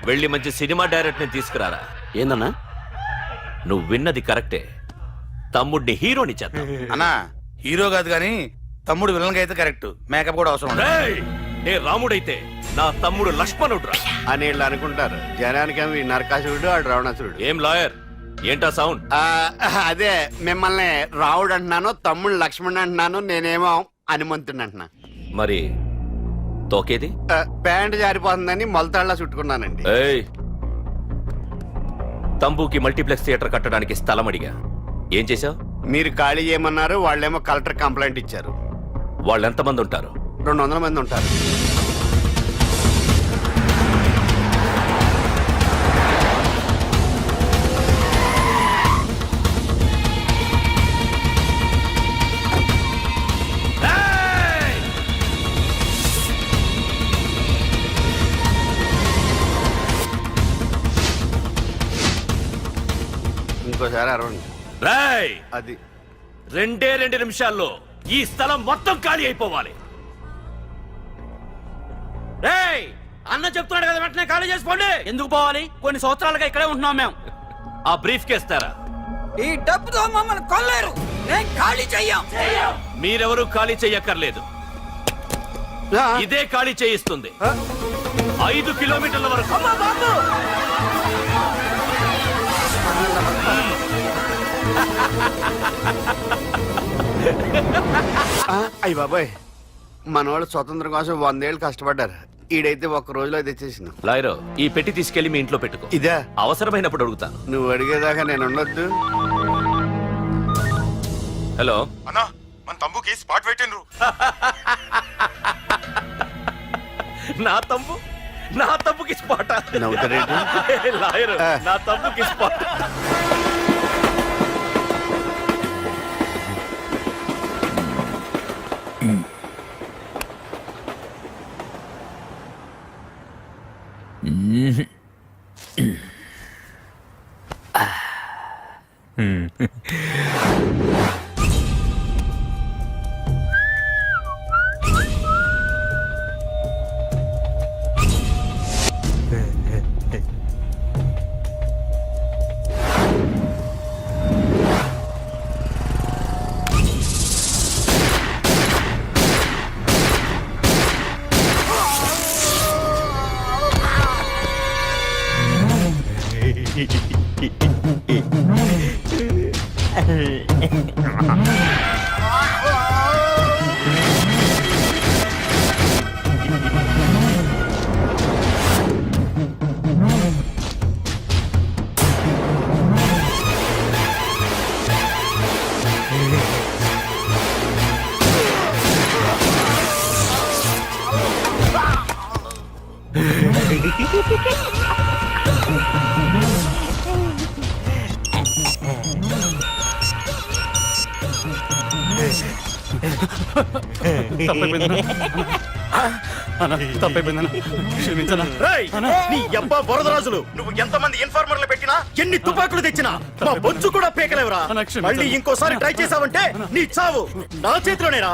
వెళ్ళి మంచి cinema direct ని తీసుకురారా. ఏందన్నా? నువ్వు విన్నది కరెక్టే, తమ్ముడిని హీరోని చేద్దాం. అన్నా హీరో కాదు గాని తమ్ముడు విలన్ అయితే కరెక్ట్, మేకప్ కూడా అవసరం ఉండదు. నే రాముడైతే నా తమ్ముడు లక్ష్మణుడు అని వీళ్ళు అనుకుంటారు. జనానికేమో ఈ నరకాసురుడు ఆడు రావణాసురుడు. ఏం లాయర్, ఏంటా సౌండ్? అదే మిమ్మల్ని రావుడు అంటున్నాను, తమ్ముడు లక్ష్మణ్ అంటున్నాను, నేనేమో హనుమంతుడు అంటున్నా. మరి తోకేది? ప్యాంట్ జారిపోతుందని మొలతాళ్ళ చుట్టుకున్నానండి. తంబుకి మల్టీప్లెక్స్ థియేటర్ కట్టడానికి స్థలం అడిగా, ఏం చేశావు? మీరు ఖాళీ చేయమన్నారు, వాళ్ళేమో కలెక్టర్ కంప్లైంట్ ఇచ్చారు. వాళ్ళు ఎంతమంది ఉంటారు? 200 మంది ఉంటారు. ఇంకోసారి అరవండి. అది 2 నిమిషాల్లో ఈ స్థలం మొత్తం ఖాళీ అయిపోవాలి. అన్న చెప్తున్నాడు కదా, వెంటనే ఖాళీ చేసుకోండి. ఎందుకు పోవాలి? కొన్ని సంవత్సరాలుగా ఇక్కడే ఉంటున్నాం మేము. ఆ బ్రీఫ్ కేస్తారా? ఈ డబ్బుతో మమ్మల్ని కొల్లేరు, నేను ఖాళీ చెయ్యం. మీరెవరూ ఖాళీ చెయ్యక్కర్లేదు, ఇదే ఖాళీ చేయిస్తుంది. 5 కిలోమీటర్ల వరకు. అయ్య బాబాయ్, మనవాళ్ళు స్వతంత్రం కోసం 100 ఏళ్ళు కష్టపడ్డారు. ఈడైతే 1 రోజులో తెచ్చేసిన. లాయరో, ఈ పెట్టి తీసుకెళ్లి మీ ఇంట్లో పెట్టుకో. ఇదే అవసరమైనప్పుడు అడుగుతాను. నువ్వు అడిగేదాకా నేను ఉండొద్దు. హలో అన్నా, మన తమ్ముకి స్పాట్ పెట్టిండ్రు. నా తమ్ముకి స్పాట్. నవ్వుతారేంటి? లాయరు, నా తమ్ముకి స్పాట్. వరదరాజులు, నువ్వు ఎంతమంది ఇన్ఫార్మర్లు పెట్టినా, ఎన్ని తుపాకులు తెచ్చినా మా బొచ్చు కూడా పేకలేవురా. మళ్ళీ ఇంకోసారి ట్రై చేసావంటే నీ చావు నా చేతిలోనేరా.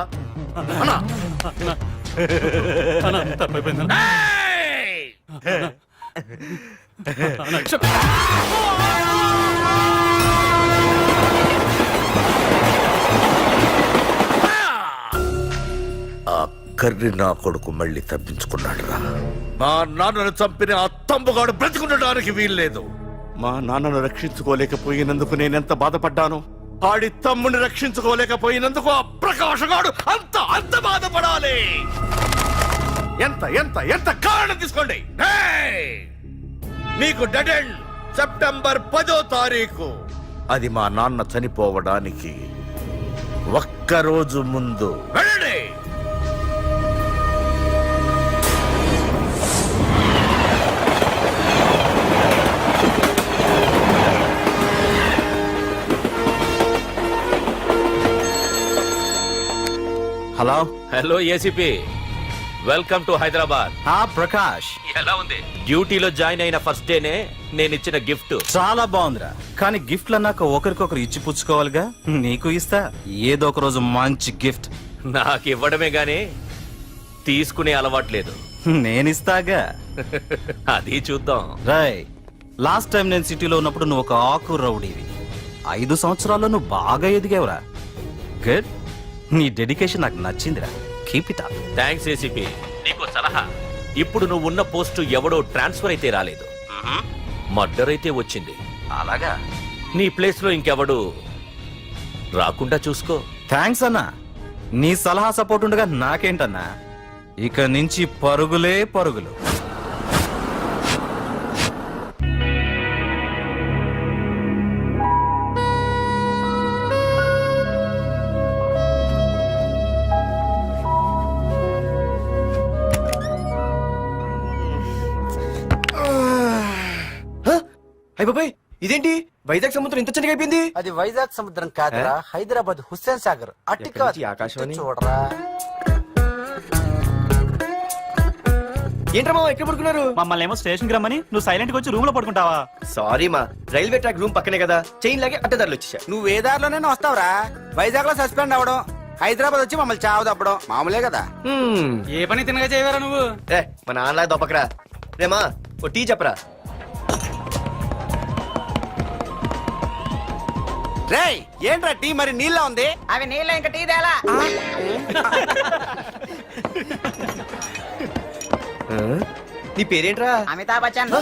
కర్రి నా కొడుకు మళ్ళీ తప్పించుకున్నాడు రా. మా నాన్నను చంపిన ఆ తంబుగాడు బ్రతికుండడానికి వీల్లేదు. మా నాన్నను రక్షించుకోలేకపోయినందుకు నేనెంత బాధపడ్డాను, ఆడి తమ్ముని రక్షించుకోలేకపోయినందుకు ఆ ప్రకాశగాడు అంత బాధపడాలి. ఎంత ఎంత ఎంత కారణం తీసుకోండి. మీకు డెడ్ ఎండ్ సెప్టెంబర్ 10వ తారీఖు. అది మా నాన్న చనిపోవడానికి 1 రోజు ముందు. వెళ్ళండి. Hello hello ACP, welcome to Hyderabad. Prakash, ఎలా ఉంది? డ్యూటీలో జాయిన్ అయిన ఫస్ట్ డేనే నేను ఇచ్చిన గిఫ్ట్ చాలా బాగుందిరా. కానీ గిఫ్ట్లు అన్నాక ఒకరికొకరు ఇచ్చి పుచ్చుకోవాలిగా. నీకు ఇస్తా ఏదో ఒక రోజు మంచి గిఫ్ట్. నాకు ఇవ్వడమే గానీ తీసుకునే అలవాటు లేదు. నేనిస్తాగా. అది చూద్దాం. రాయ్, లాస్ట్ టైం నేను సిటీలో ఉన్నప్పుడు నువ్వు ఒక ఆకు రౌడీవి. 5 సంవత్సరాల్లో నువ్వు బాగా ఎదిగావురా. గుడ్. నీ డెడికేషన్ నాకు నచ్చిందిరా. Keep it up. Thanks ACP. నీకు సలహా. ఇప్పుడు నువ్వు ఉన్న పోస్టు ఎవడో ట్రాన్స్ఫర్ అయితే రాలేదు, మర్డర్ అయితే వచ్చింది. అలాగా? నీ ప్లేస్ లో ఇంకెవడు రాకుండా చూసుకో. థ్యాంక్స్ అన్నా. నీ సలహా సపోర్ట్ ఉండగా నాకేంటన్నా, ఇక నుంచి పరుగులే పరుగులు. అయ్య బాబాయ్, ఇదేంటి వైజాగ్ సముద్రం ఇంత చిన్నగా అయిపోయింది? అది వైజాగ్ సముద్రం కాదురా, హైదరాబాద్ హుస్సేన్ సాగర్. అట్టి కాదు, ఆకాశవాణి ఇటు చూడరా. ఏంట్రా మామ ఎక్కడ పడుకున్నారు? మమ్మల్ని ఏమో స్టేషన్ కి రమ్మని నువ్వు సైలెంట్ గా వచ్చి రూమ్ లో పడుకుంటావా? సారీ మా, రైల్వే ట్రాక్ రూమ్ పక్కనే కదా, చైన్ లాగే అడ్డదారులు వచ్చేసా. నువ్వు ఏ దారిలోనే వస్తావురా? వైజాగ్ లో సస్పెండ్ అవ్వడం, హైదరాబాద్ వచ్చి మమ్మల్ని చావు తప్పడం మామూలే కదా. ఏ పని తినగా చేయవరా నువ్వు? మా నాన్నలాగా దొప్పకరా. రేమా ఓ టీ చెప్పరా. రేయ్, ఏంట్రా టీ మరి నీళ్ళ ఉంది? అవి నీళ్ళ ఇంకా టీ తేలా. నీ పేరేంట్రా? అమితాబ్ బచ్చన్.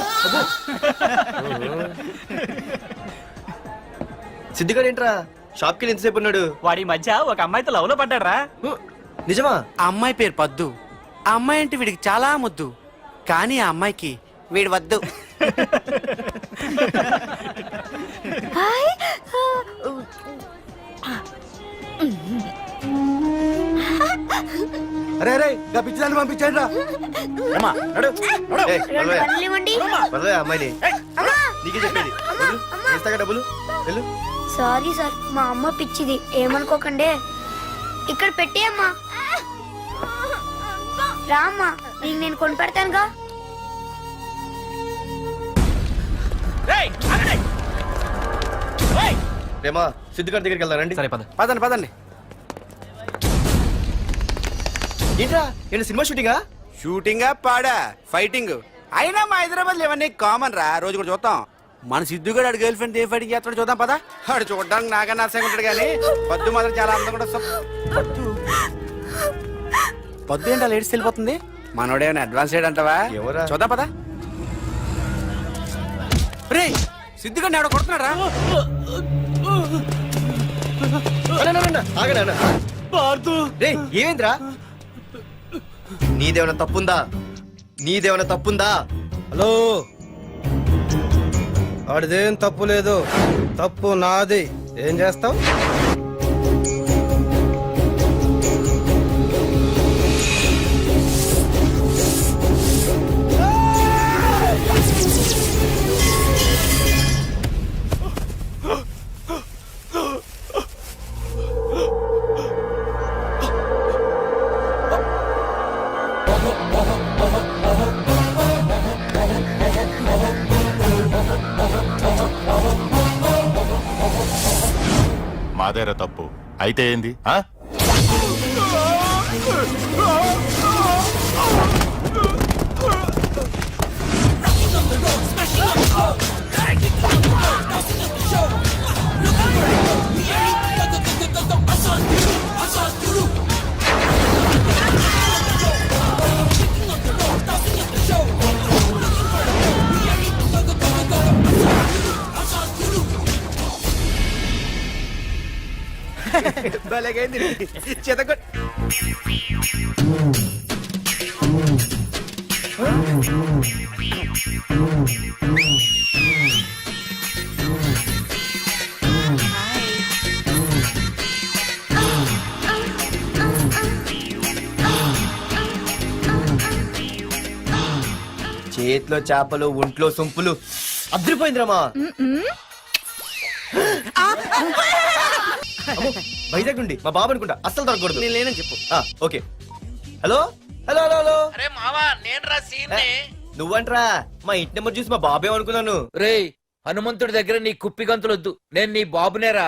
సిద్ధిగాడు ఏంట్రా షాప్ కి ఎంతసేపు ఉన్నాడు? వాడి మధ్య ఒక అమ్మాయితో లవ్ లో పడ్డాడ్రా. నిజమా? ఆ అమ్మాయి పేరు పద్దు. ఆ అమ్మాయి అంటే వీడికి చాలా ముద్దు, కానీ ఆ అమ్మాయికి వీడు వద్దు. అరే అరే గా పిచ్చిదాన్ని పంపించండి రా. అమ్మాయిని నీకే చెప్పేది. ఇస్తాగా డబ్బులు, వెళ్ళు. సారీ సార్, మా అమ్మ పిచ్చిది, ఏమనుకోకండి. ఇక్కడ పెట్టేయమ్మా. రామ్మా, నీకు నేను కొని పెడతానుగా. రేమా సిద్ధిగాడి దగ్గరికి వెళ్దానండి. సరే పద. పదండి పదండి. ఏంట్రా ఏంటి సినిమా షూటింగా? షూటింగా పాడా ఫైటింగ్ అయినా మా హైదరాబాద్ ఇవన్నీ కామన్ రా, రోజు కూడా చూద్దాం. మన సిద్ధు గారు ఆడు గర్ల్ ఫ్రెండ్ ఏ ఫైటింగ్ చేస్తాడు చూద్దాం పదా. ఆడు చూడడానికి నాకన్నా అసహ్యంగా ఉంటాడు కానీ పద్దు మాత్రం చాలా అందంగా ఉంటుంది. పద్దు ఏంటో లేడీస్ వెళ్ళిపోతుంది. మనోడేమైనా అడ్వాన్స్ చేయడంటావా? ఎవరా? చూద్దాం పదా. రే సిద్ధు గారిని ఆడ కొడుతున్నాడు రా. ఏమైందిరా? నీదేమైనా తప్పుందా? నీదేమైనా తప్పుందా? హలో, ఆడిదేం తప్పు లేదు, తప్పు నాది. ఏం చేస్తావు? మాదేరా తప్పు అయితే ఏంది? భలేగైంది చేతకొ. చేతిలో చేపలు, ఒంట్లో సొంపులు. అదిరిపోయిందిరామా. వైజాగ్ నుండి మా బాబు అనుకుంటా, అస్సలు దొరకకూడదు. నేను లేనని చెప్పు. Okay. Hello hello hello hello. అరే మావా, నేను రా సీన్. నువ్వంట్రా? మా ఇంటి నెంబర్ చూసి మా బాబే అనుకున్నాను. రేయ్, హనుమంతుడి దగ్గర నీ కుప్పి గంతులొద్దు, నేను నీ బాబునేరా.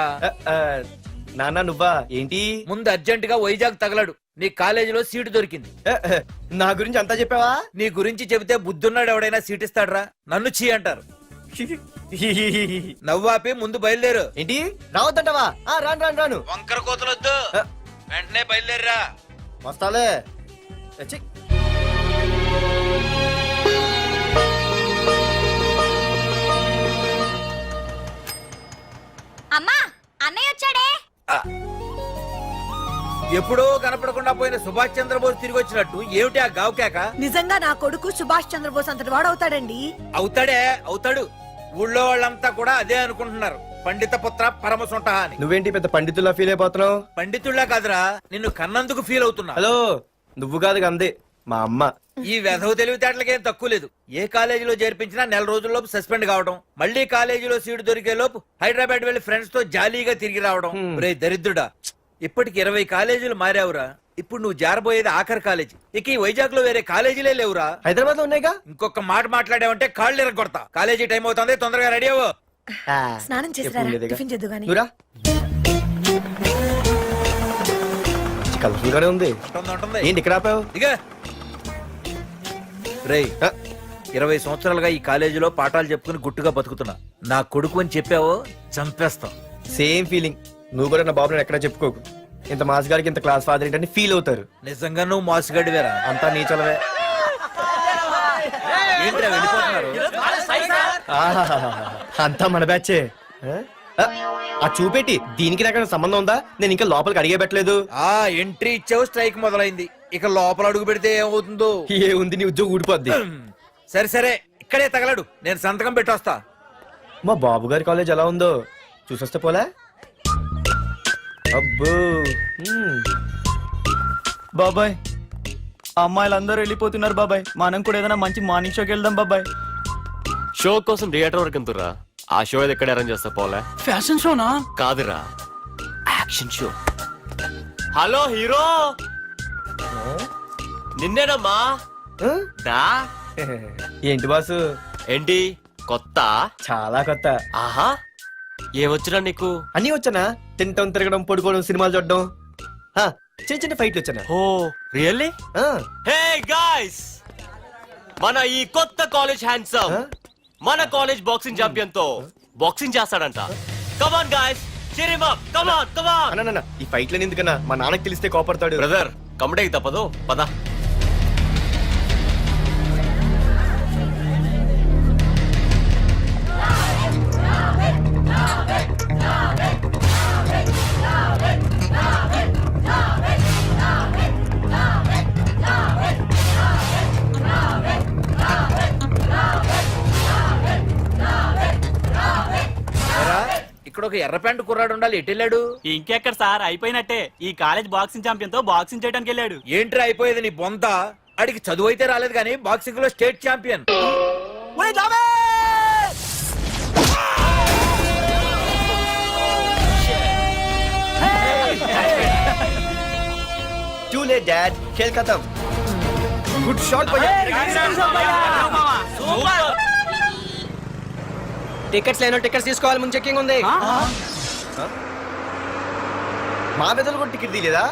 నాన్న నువ్వా? ఏంటి? ముందు అర్జెంట్ గా వైజాగ్ తగలడు, నీ కాలేజీలో సీటు దొరికింది. నా గురించి అంతా చెప్పావా? నీ గురించి చెబితే బుద్ధున్నాడు ఎవడైనా సీట్ ఇస్తాడ్రా? నన్ను చీ అంటారు. నవ్వాపి ముందు బయలుదేరు. ఏంటి రావద్దంటావా? రాను రాను రాను. వంకర కోతలొద్దు, వెంటనే బయలుదేరరా. వస్తాలే. ఛీ. అమ్మా అన్నయ్య వచ్చాడే. ఎప్పుడో కనపడకుండా పోయిన సుభాష్ చంద్రబోస్ తిరిగి వచ్చినట్టు ఏమిటి ఆ గావుకేక? నిజంగా నా కొడుకు సుభాష్ చంద్రబోస్ అంతటి వాడు అవుతాడండి. అవుతాడు. ఊళ్ళో వాళ్ళంతా కూడా అదే అనుకుంటున్నారు. పండిత పుత్ర పరమ సొంట అని. నువ్వేంటి పెద్ద పండితుల్లా ఫీల్ అయిపోతున్నావు? పండితుళ్ళ కాదురా, నిన్ను కన్నందుకు ఫీల్ అవుతున్నా. హలో, నువ్వు కాదు అందే మా అమ్మ. ఈ వెధవ తెలివితేటలకేం తక్కువ లేదు. ఏ కాలేజీలో చేర్పించినా నెల రోజుల్లోపు సస్పెండ్ కావడం, మళ్ళీ కాలేజీలో సీటు దొరికే లోపు హైదరాబాద్ వెళ్లి ఫ్రెండ్స్ తో జాలీగా తిరిగి రావడం. రే దరిద్రుడా, ఇప్పటికి 20 కాలేజీలు మారావురా. ఇప్పుడు నువ్వు జారబోయేది ఆఖరి కాలేజీ. ఇక ఈ వైజాగ్ లో వేరే కాలేజీలే లేవురా. హైదరాబాద్ లో ఉన్నాయిగా. ఇంకొక మాట మాట్లాడావంటే కాళ్ళు ఎరగొడతా. కాలేజీ టైం అవుతుంది, తొందరగా రెడీ అవ్వు. స్నానం చేసిరా, టిఫిన్ చేద్దు గాని. నువ్వురా. కలర్ఫుల్ గానే ఉంది. ఉంటుంది. ఏంటి ఇక్కడ ఆపావు? ఇక రేయ్, 20 సంవత్సరాలుగా ఈ కాలేజీలో పాఠాలు చెప్పుకుని గుట్టుగా బతుకుతున్నా. నా కొడుకు అని చెప్పావో చంపేస్తాం. Same feeling. నువ్వు కూడా నా బాబు నేను ఎక్కడా చెప్పుకోకు. ఇంత మాస్ గారికి ఇంత క్లాస్ ఫాదర్ ఏంటని ఫీల్ అవుతారు. నిజంగా నువ్వు మాసుగడివేరా? అంతా నీ చలవే. ఏంట్రా వెళ్ళిపోతున్నారు? ఆహాహాహా. అంతా మన బ్యాచే. ఆ చూపెట్టి దీనికి నాకు సంబంధం ఉందా? నేను ఇంకా లోపలికి అడిగే పెట్టలేదు. ఆ ఎంట్రీ ఇచ్చావు, స్ట్రైక్ మొదలైంది. ఇక లోపల అడుగు పెడితే ఏమవుతుందో. ఏ ఉంది, నీ ఉద్యోగం ఊడిపోద్ది. సరే ఇక్కడే తగలడు, నేను సంతకం పెట్టొస్తా. మా బాబు గారి కాలేజ్ ఎలా ఉందో చూసొస్తే పోలే. అబ్బో. బాబాయ్ అమ్మాయిలందరూ వెళ్ళిపోతున్నారు బాబాయ్. మనం కూడా ఏదైనా మంచి మార్నింగ్ షోకి వెళ్దాం బాబాయ్. షో కోసం థియేటర్ వరకు ఎంతురా? ఆ షో ఏది ఎక్కడ అరేంజ్ చేస్తా పోలే? ఫ్యాషన్ షోనా? కాదురా, యాక్షన్ షో. హలో హీరో, నిన్నేనమ్మా. ఆ? దా. ఏంటి బాసు? ఏంటి కొత్త? చాలా కొత్త. ఆహా, ఏమొచ్చినా నీకు? అన్నీ వచ్చానా? తింటం, తిరగడం, పడుకోవడం, సినిమాలు చూడడం. చిన్న చిన్న ఫైట్లు వచ్చానా? ఓ రియల్లీ? హే గాయ్స్, మన ఈ కొత్త కాలేజ్ హ్యాండ్సమ్ మన కాలేజ్ బాక్సింగ్ ఛాంపియన్ తో బాక్సింగ్ చేస్తాడంట. Come on guys, cheer him up. Come on. అన్న ఈ ఫైట్లని ఎందుకన్నా? మా నాన్నకి తెలిస్తే కోపడతాడు. బ్రదర్, కమడేకి తప్పదు, పద. ఇక్కడ ఒక ఎర్ర ప్యాంటు కుర్రాడు ఉండాలి, ఎటు వెళ్ళాడు? ఇంకెక్కడ సార్, అయిపోయినట్టే. ఈ కాలేజ్ బాక్సింగ్ ఛాంపియన్ తో బాక్సింగ్ చేయడానికి వెళ్ళాడు. ఏంట్రా అయిపోయేది నీ బొంత? అడిగి చదువు అయితే రాలేదు కానీ బాక్సింగ్ లో state champion. Too late, Dad. खेल खत्म. Good shot, भैया. టికెట్స్ లేనో టికెట్స్ తీసుకోవాలి, ముందు చెక్కింగ్ ఉంది. మా పెద్దలు కూడా టికెట్ తీయలేదా?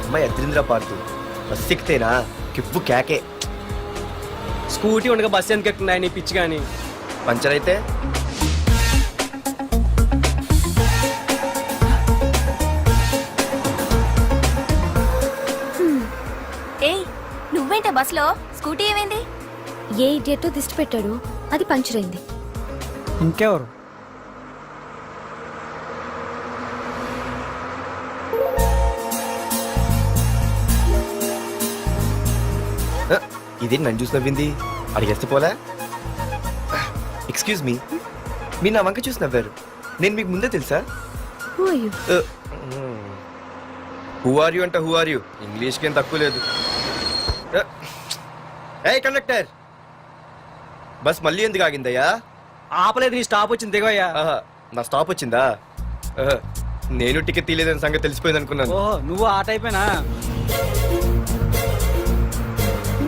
అమ్మాయి అద్రింద్ర పార్తు బస్ ఎక్కితేనా కిప్పు కేకే. స్కూటీ ఉండగా బస్సు ఎందుకు ఎక్కుతున్నాయి నీ పిచ్చి గాని? పంచర్ అయితే నువ్వేంటే బస్సులో? స్కూటీ ఏమైంది? ఏ ఇడియట్ దిష్టి పెట్టాడు, అది పంచర్ అయింది. ఇంకెవరు? ఇదే నన్ను చూసి నవ్వింది. అడిగేస్తే పోలే. ఎక్స్క్యూజ్ మీ, మీరు నా వంక చూసి నవ్వారు. నేను మీకు ముందే తెలుసా? హూ ఆర్ యూ అంటే హూ ఆర్ యూ? ఇంగ్లీష్కి ఏం తక్కువ లేదు. ఏ కండక్టర్, బస్ మళ్ళీ ఎందుకు ఆగిందయ్యా? ఆపలేదు, నీ స్టాప్ వచ్చింది, దిగోయ్యా. నా స్టాప్ వచ్చిందా? నేను టికెట్ తీయలేదని సంగతి తెలిసిపోయింది అనుకున్నాను. ఓహో, నువ్వు ఆ టైపేనా?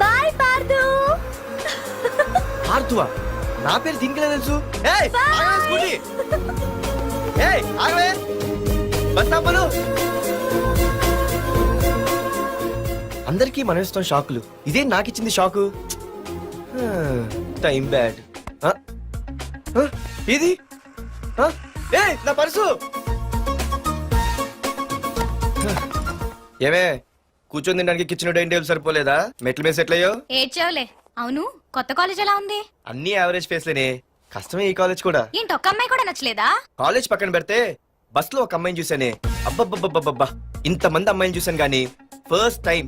బాయ్ పార్దు. ఆర్తువా నా పేరు దీనికి ఎలా తెలుసు? ఏయ్, ఆగవే స్కూటీ. ఏయ్, ఆగవే. బస్ ఆపలు. అందరికీ మనం ఇస్తాం షాకులు, ఇదే నాకు ఇచ్చింది షాకు. Time bad. ఇది ఏయ్, నా పర్సు. ఏమే కూర్చొని తినడానికి కిచెన్ డైనింగ్ టేబుల్ సరిపోలేదా? మెట్ల మీద సెట్ అయ్యో. ఏడ్చావులే. అవును, కొత్త కాలేజ్ ఎలా ఉంది? అన్ని యావరేజ్ ఫేస్లేనే. కష్టమే ఈ కాలేజ్ కూడా. ఏంటి, ఒక్క అమ్మాయి కూడా నచ్చలేదా? కాలేజ్ పక్కన పెడితే బస్ లో ఒక అమ్మాయిని చూసానే, అబ్బబ్బబ్బబ్బబ్బా ఇంతమంది అమ్మాయిని చూసాను గానీ ఫస్ట్ టైం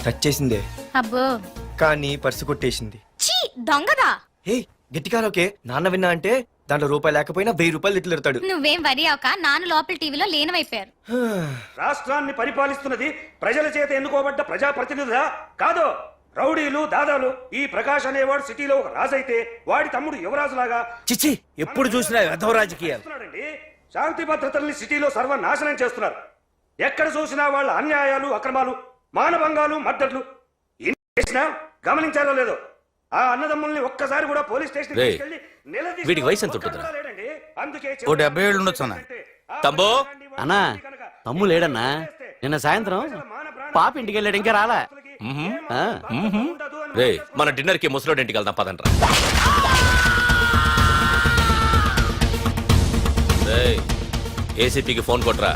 టచ్ చేసిందే. అబ్బో, కానీ పర్సు కొట్టేసింది. చీ దొంగదా. హే గట్టిగా ఓకే, నాన్న విన్నా అంటే దాంట్లో రూపాయి లేకపోయినా 1000 రూపాయలు ఇట్లు ఎడతాడు. నువ్వేం వరి అవక, నాన్న లోపల టీవీలో లీనమైపోయారు. రాష్ట్రాన్ని పరిపాలిస్తున్నది ప్రజల చేత ఎన్నుకోబడ్డ ప్రజాప్రతినిధులా కాదు, రౌడీలు దాదాలు. ఈ ప్రకాష్ అనేవాడు సిటీలో ఒక రాజైతే వాడి తమ్ముడు యువరాజులాగా చిచ్చి ఎప్పుడు చూసినా వెధవ రాజకీయాలు. చేస్తున్నాడండి. శాంతి భద్రతల్ని సిటీలో సర్వనాశనం చేస్తున్నారు. ఎక్కడ చూసినా వాళ్ళ అన్యాయాలు, అక్రమాలు, మానభంగాలు, మద్దతులు. ఇన్ని చేసినా గమనించారో లేదో, ఆ అన్నదమ్ముల్ని ఒక్కసారి కూడా పోలీస్ స్టేషన్ రేయ్, వీడికి వయసు ఎంత ఉంటుందిరా? ఓ 70 ఏళ్ళు ఉండొచ్చు అన్న. తమ్ముడు అన్నా, తమ్ము లేడన్నా. నిన్న సాయంత్రం పాప ఇంటికి వెళ్ళాడు, ఇంకా రాలా. రే, మన డిన్నర్ కి ముసలోడి ఇంటికి వెళ్దాం పదండ్రా. రేయ్, ఏసీపీకి ఫోన్ కొట్రా.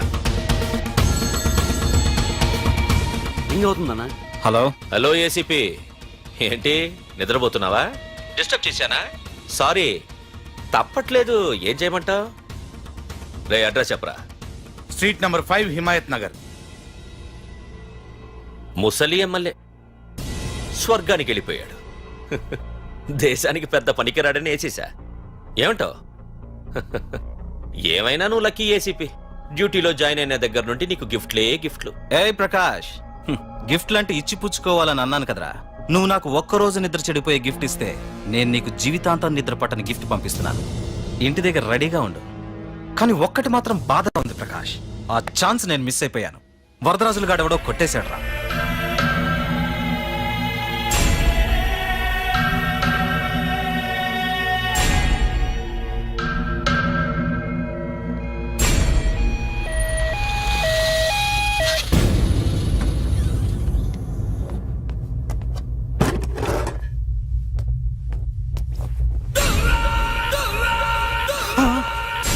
ఇంకవుతుందన్నా. హలో. హలో ఏసీపీ, ఏంటి నిద్రపోతున్నావా? డిస్టర్బ్ చేశానా? సారీ, తప్పట్లేదు. ఏం చేయమంటావు? రే, అడ్రస్ చెప్పరా. Street number 5 Himayat Nagar. ముసలి ఎమ్మెల్యే స్వర్గానికి వెళ్ళిపోయాడు. దేశానికి పెద్ద పనికిరాడని వేసేసా. ఏమంటావు? ఏమైనా నువ్వు లక్కీ ఏసీపీ. డ్యూటీలో జాయిన్ అయిన దగ్గర నుండి నీకు గిఫ్ట్లే గిఫ్ట్లు. ఏ ప్రకాష్, గిఫ్ట్ లాంటి ఇచ్చి పుచ్చుకోవాలని అన్నాను కదరా. నువ్వు నాకు ఒక్కరోజు నిద్ర చెడిపోయే గిఫ్ట్ ఇస్తే నేను నీకు జీవితాంతం నిద్ర పట్టని గిఫ్ట్ పంపిస్తున్నాను. ఇంటి దగ్గర రెడీగా ఉండు. కానీ ఒక్కటి మాత్రం బాధగా ఉంది ప్రకాష్, ఆ ఛాన్స్ నేను మిస్ అయిపోయాను. వరదరాజులు గాడెవడో కొట్టేశాడు రా.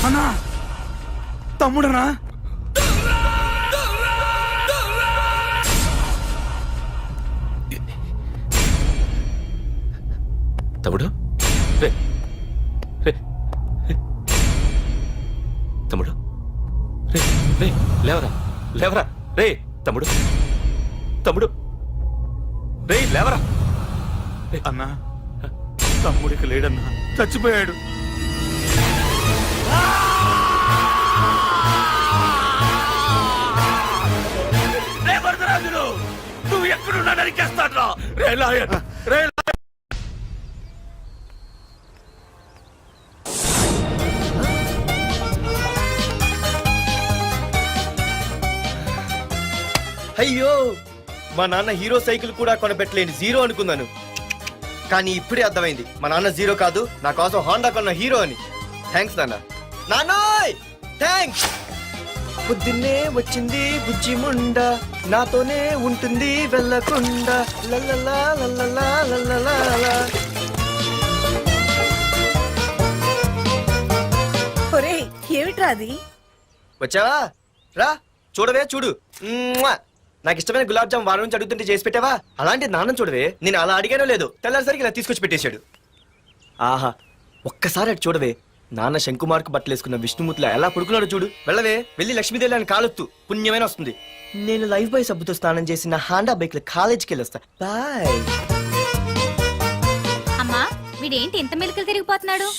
అన్నా, తమ్ముడనా? తమ్ముడు, రే, రే, రే. తమ్ముడు, రే, రే, లేవరా, లేవరా. రే తమ్ముడు, తమ్ముడు, రే లేవరా. అన్నా, తమ్ముడికి లేడన్నా, చచ్చిపోయాడు. రే వరదరాజులు, నువ్వు ఎక్కడున్నా నరికేస్తాడ్రా. రే లాయర్, రే లాయర్. అయ్యో, మా నాన్న హీరో సైకిల్ కూడా కొనపెట్టలేని జీరో అనుకున్నాను. కానీ ఇప్పుడే అర్థమైంది, మా నాన్న జీరో కాదు, నా కోసం హోండా కొన్న హీరో అని. థ్యాంక్స్ నాన్న. నాన్నోయ్ థ్యాంక్స్. పొద్దున్నే వచ్చింది బుజ్జి ముండ, నాతోనే ఉంటుంది వెళ్ళకుండా. లల్లలా లల్లలా లల్లలా. ఒరేయ్, ఏమిట్రా అది? వచ్చావా? రా చూడవే, చూడు. మ్మ్వా. నాకు ఇష్టమైన గులాబ్ జామ్ వారం నుంచి అడుగుతుంటే చేసి పెట్టావా? అలాంటి నాన్న చూడవే, నేను అలా అడిగానో లేదు, తెల్లారిసరికి ఇలా తీసుకొచ్చి పెట్టేశాడు. ఆహా, ఒక్కసారి అటు చూడవే, నాన్న శంకుమార్కు బట్టలేసుకున్న విష్ణుమూర్తిలా ఎలా పడుకున్నాడు చూడు. వెళ్ళవే, వెళ్ళి లక్ష్మీదేవి అని కాలొత్తు, పుణ్యమైన వస్తుంది. నేను లైఫ్ బాయ్ సబ్బుతో స్నానం చేసిన హాండా బైక్ లో కాలేజీకి వెళ్ళొస్తా. బాయ్. అమ్మా, వీడేంటి ఇంత మెలికలు తిరిగిపోతున్నాడు?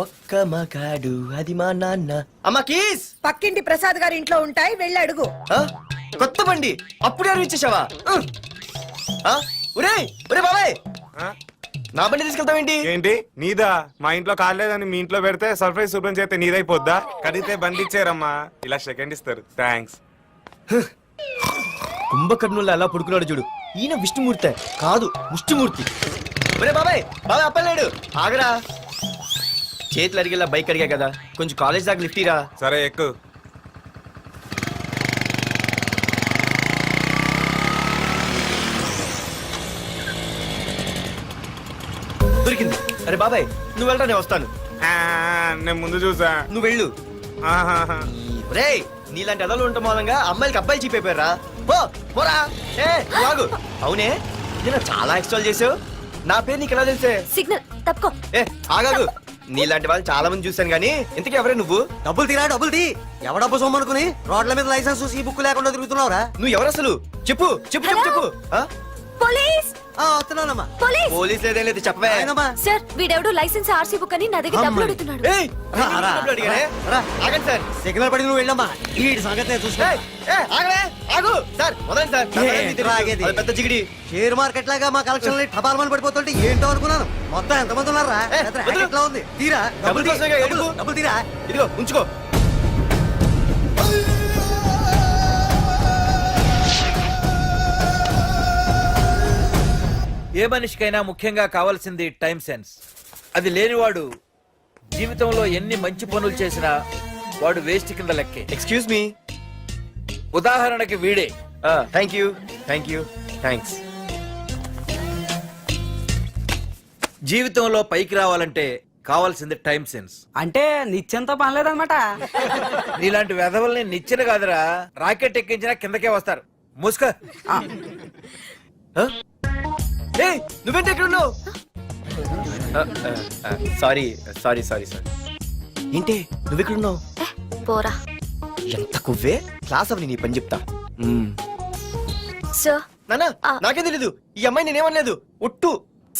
ఒక్క మగాడు అది మా నాన్న. అమ్మా కీస్. పక్కింటి ప్రసాద్ గారి ఇంట్లో ఉంటాయి, వెళ్ళి అడుగు. ఆ? కొత్త బండి అప్పుడే అనిపించేసావా? ఒరే ఒరే బాబాయ్, నా బండి తీసుకెళ్తావేంటి? ఏంటి నీదా? మా ఇంట్లో కాలేదని మీ ఇంట్లో పెడితే సర్ప్రైజ్ శుభ్రం చేస్తే నీదైపోద్దా? కడిగితే బండి ఇచ్చారమ్మా, ఇలా సెకండ్ ఇస్తారు. థ్యాంక్స్. కుంభకర్ణుల్లో ఎలా పడుకున్నాడు చూడు. ఈయన విష్ణుమూర్తి కాదు, ముష్టిమూర్తి. ఒరే బాబాయ్ బాబాయ్ అప్పలేడు ఆగరా. చేతులు అడిగేలా బైక్ అడిగా కదా, కొంచెం కాలేజ్ దాకా లిఫ్ట్ ఇరా. సరే ఎక్కు. దొరికింది. అరే బాబాయ్ నువ్వు వెళ్ళరా, నేను వస్తాను. నేను ముందు చూసా. నువ్వు వెళ్ళు. రే నీలాంటి అదలు ఉండటం మూలంగా అమ్మాయిలకి అబ్బాయిలు చీపైపోయారా. పోరా. ఏ నువ్వు ఆగు. అవునే నేను చాలా ఎక్స్ట్రాల్ చేసావు. నా పేరు నీకు ఎలా తెలిసే? సిగ్నల్ తప్పుకో. ఏ ఆగాగు. నీలాంటి వాళ్ళు చాలా మంది చూశాను గానీ ఇంతకీ ఎవరే నువ్వు? డబ్బులు తీరా, డబ్బులు తీ. ఎవడబ్బు సొమ్మనుకుని రోడ్ల మీద లైసెన్స్ చూసి బుక్ లేకుండా తిరుగుతున్నావురా? నువ్వు ఎవరు అసలు? చెప్పు చెప్పు చెప్పు చెప్పు. ఆ? పోలీస్ వస్తున్నానమ్మా. పోలీస్ పోలీస్ లేదేం లేదు చెప్పవే. సార్, వీడెవడో లైసెన్స్ ఆర్సీ బుక్ అని నా దగ్గర డబ్బులు అడుగుతున్నాడు. ఏయ్, డబ్బులు అడిగానే? ఆగండి సార్. సిగ్నల్ పడి నువ్వు వెళ్ళమ్మా. ఈ సంగతి నేను చూసుకో. ఏయ్, ఏయ్, ఆగలే, ఆగు. సార్ వదండి సార్. నా పని మీకు తెలుసు. అది పెద్ద జిగిడి. షేర్ మార్కెట్ లాగా మా కలెక్షన్ టపాల్మని పడిపోతుంటే ఏంటో అనుకున్నాను. మొత్తం ఎంతమంది ఉన్నారా? ఎట్లా ఉంది? తీరా డబ్బులు కోసమేగా ఏడుపు. డబ్బులు తీరా. ఇదిగో ఉంచుకో. ఏ మనిషికైనా ముఖ్యంగా కావాల్సింది టైం సెన్స్. అది లేనివాడు జీవితంలో ఎన్ని మంచి పనులు చేసినా వాడు వేస్ట్ కింద లెక్కే. Excuse me. ఉదాహరణకి వీడే. Thank you thank you thanks. జీవితంలో పైకి రావాలంటే కావాల్సింది టైం సెన్స్. అంటే నిత్యంతో పనిలేదన్నమాట. నీలాంటి వెధవల్ని నిచ్చెన కాదురా, రాకెట్ ఎక్కించినా కిందకే వస్తారు. ముసుక. ఏయ్ నువ్వేంటి ఎక్కడ ఉన్నావు? Sorry sorry sorry sorry. ఏంటి నువ్వు ఎక్కడ ఉన్నావు? పోరా. ఎంత కువ్వే. క్లాస్ అవని నీ పని చెప్తా. సార్, నానా నాకే తెలీదు. ఈ అమ్మాయి నేనేమనలేదు. ఒట్టు.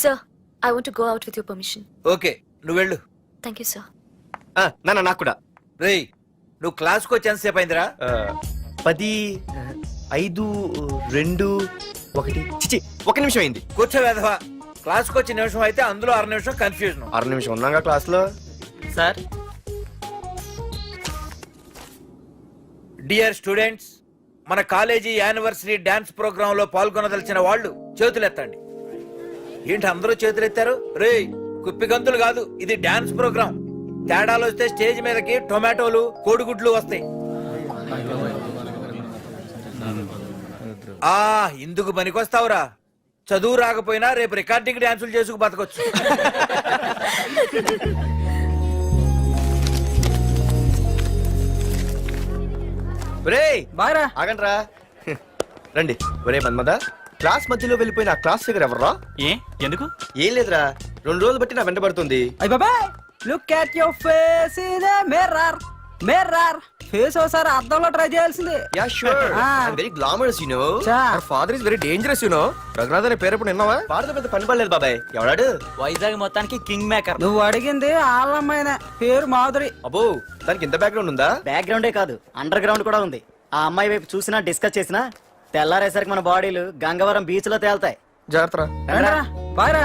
Sir, I want to go out with your permission. Okay నువ్వు వెళ్ళు. Thank you sir. నానా నాకు కూడా. రేయ్ నువ్వు క్లాస్కి వచ్చి ఎంతసేపు అయిందిరా? 10, 5, 2, 1 చిచి 1 నిమిషం అయింది. కూర్చో వెధవా. క్లాస్కి వచ్చి నిమిషం అయితే అందులో 6 నిమిషం కన్ఫ్యూజన్. 6 నిమిషం ఉన్నాగా క్లాస్ లో. సార్, డియర్ స్టూడెంట్స్, మన కాలేజీ యానివర్సరీ డాన్స్ ప్రోగ్రామ్ లో పాల్గొనదలిచిన వాళ్ళు చేతులెత్తండి. ఏంటి అందరూ చేతులెత్తారు? రేయ్ కుప్పి గంతులు కాదు, ఇది డాన్స్ ప్రోగ్రామ్. తేడాలు వస్తే స్టేజ్ మీదకి టొమాటోలు కోడిగుడ్లు వస్తాయి. ఇందుకు పనికొస్తావురా. చదువు రాకపోయినా రేపు రికార్డింగ్ డాన్సులు చేసుకు బతకొచ్చు. బాగా ఆగండ్రా. రండి. ఒరే మన్మద, క్లాస్ మధ్యలో వెళ్ళిపోయిన ఆ క్లాస్ ఫిగర్ ఎవర్రా? ఏ ఎందుకు? ఏం లేదురా, 2 రోజులు బట్టి నా వెంట పడుతుంది. అయ్య బాబాయ్, look at your face in the mirror. Mirror face ఒకసారి అద్దంలో ట్రై చేయాల్సింది. Yeah sure. I very glamorous you know. Our father is very dangerous you know. Raghunath అనే పేరు ఎప్పుడు విన్నావా? వాడితో పెద్ద పని పడలేదు బాబాయ్. ఎవడాడు? వైజాగ్ మొత్తానికి కింగ్ మేకర్. నువ్వు అడిగింది ఆళ్ళమ్మాయిన పేరు మాధురి. అబ్బో దానికి ఇంత బ్యాక్గ్రౌండ్ ఉందా? బ్యాక్గ్రౌండే కాదు, అండర్ గ్రౌండ్ కూడా ఉంది. ఆ అమ్మాయి వైపు చూసినా డిస్కస్ చేసినా తెల్లారేసరికి మన బాడీలు గంగవరం బీచ్ లో తేల్తాయి. జాగ్రత్త. బాయ్ రా.